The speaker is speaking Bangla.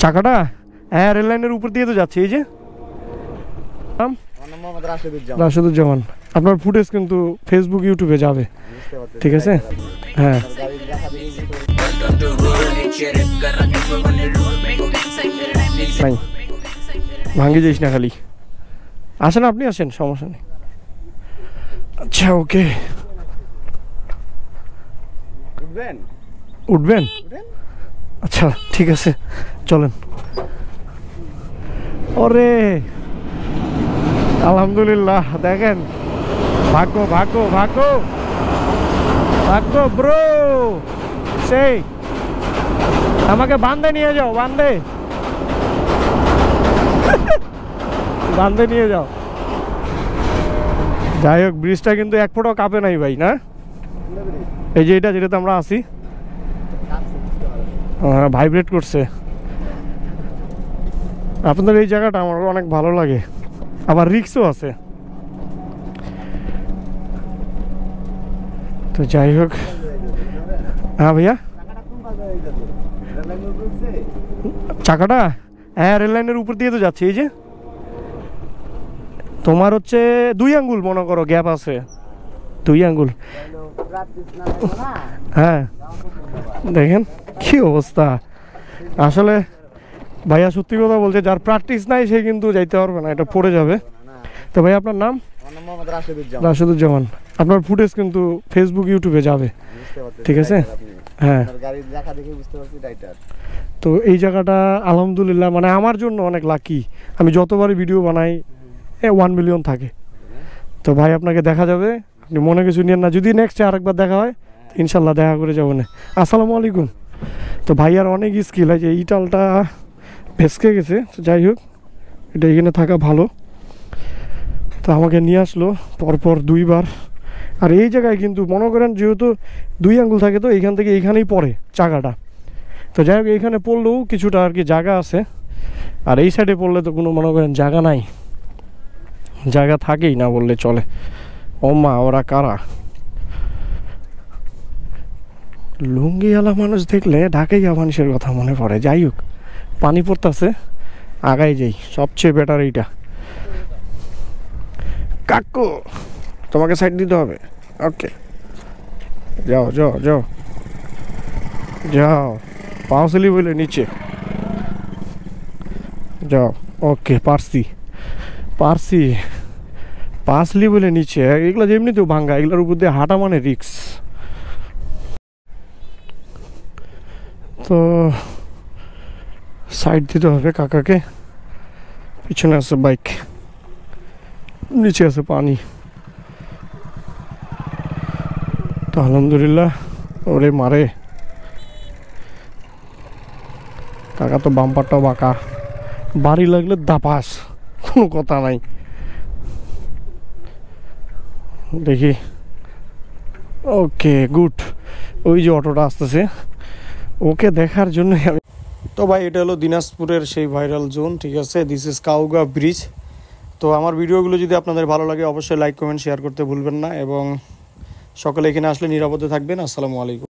চাকাটা হ্যাঁ রেল লাইনের উপর দিয়ে তো যাচ্ছে। এই যে রাশেদুজ্জামান, আপনার ফুটেজ কিন্তু ফেসবুক ইউটিউবে যাবে, ঠিক আছে? হ্যাঁ ভাঙ্গি যাইস না খালি, আসেন আপনি আসেন, সমস্যা নেই। আচ্ছা ওকে, উঠবেন? আচ্ছা ঠিক আছে চলেন। ওরে আলহামদুলিল্লাহ, দেখেন ভাগ্য ভাগ্য ভাগ্য ভাগ্য ব্রো, সেই আমাকে বান্ধে নিয়ে যাও, বান্ধে বান্ধে নিয়ে যাও। যাই হোক, ব্রিজটা কিন্তু এক ফোঁটাও কাঁপে নাই ভাই, না? এই যে এটা যেটাতে আমরা আছি ভাইব্রেট করছে। আপনাদের এই জায়গাটা আমার অনেক ভালো লাগে, আবার রিক্সও আছে। তো যাই হোক, হ্যাঁ ভাইয়া চাকাটা হ্যাঁ রেল লাইনের উপর দিয়ে তো যাচ্ছে। এই যে তোমার হচ্ছে 2 আঙ্গুল মনে করো গ্যাপ আছে, 2 আঙ্গুল। হ্যাঁ দেখেন কি অবস্থা। আসলে ভাইয়া সত্যি কথা বলছে, যার প্র্যাকটিস নাই সে কিন্তু যাইতে পারবে না, এটা পড়ে যাবে। তো ভাই আপনার নাম? রাশেদুজ্জামান, আপনার ফুটেজ কিন্তু ফেসবুক ইউটিউবে যাবে, ঠিক আছে? হ্যাঁ তো এই জায়গাটা আলহামদুলিল্লাহ মানে আমার জন্য অনেক লাকি। আমি যতবারই ভিডিও বানাই 1 মিলিয়ন থাকে। তো ভাই আপনাকে দেখা যাবে, আপনি মনে কিছু নিয়েন না। যদি নেক্সটে আরেকবার দেখা হয় ইনশাল্লাহ দেখা করে যাবো না। আসসালামু আলাইকুম। তো ভাইয়ার অনেক স্কিল আছে, এই টালটা ভেসকে গেছে। তো যাই হোক, এটা এখানে থাকা ভালো। তো আমাকে নিয়ে আসলো পরপর 2 বার। আর এই জায়গায় কিন্তু মনে করেন যেহেতু 2 আঙ্গুল থাকে, তো এইখান থেকে এইখানেই পড়ে চাকাটা। তো যাই হোক, এইখানে পড়লেও কিছুটা আর কি জায়গা আছে, আর এই সাইডে পড়লে তো কোনো মনে করেন জায়গা নাই, জায়গা থাকেই না বললে চলে। ও মা, ওরা কারা? লুঙ্গিওয়ালা মানুষ দেখলে ঢাকাইয়া মানুষের কথা মনে পড়ে। যাই হোক, পানি পড়তেছে, আগাই যাই, সবচেয়ে বেটার এইটা। কাকু তোমাকে সাইড দিতে হবে, ওকে যাও যাও যাও যাও, পাউসলি বলে নিচে যাও। ওকে পারছি পারছি, পাঁচলি বলে নিচে। এগুলো যেমনিতেও ভাঙ্গা, এগুলোর উপর দিয়ে হাঁটা মানে রিক্স। তো সাইড দিতে হবে কাকাকে। পিছনে আছে বাইক, নিচে আছে পানি। তো আলহামদুলিল্লাহ, ওরে মারে কাকা, তো বাম্পারটাও বাঁকা, বাড়ি লাগলে দাপাস, কোনো কথা নাই। দেখি, ওকে গুড। ওই যে অটোটা আসতেছে, ওকে দেখার জন্য আমি। তো ভাই এটা হলো দিনাজপুরের সেই ভাইরাল জোন, ঠিক আছে? দিস ইজ কাউগাঁ ব্রিজ। তো আমার ভিডিওগুলো যদি আপনাদের ভালো লাগে অবশ্যই লাইক কমেন্ট শেয়ার করতে ভুলবেন না, এবং সকালে এখানে আসলে নিরাপদে থাকবেন। আসসালামু আলাইকুম।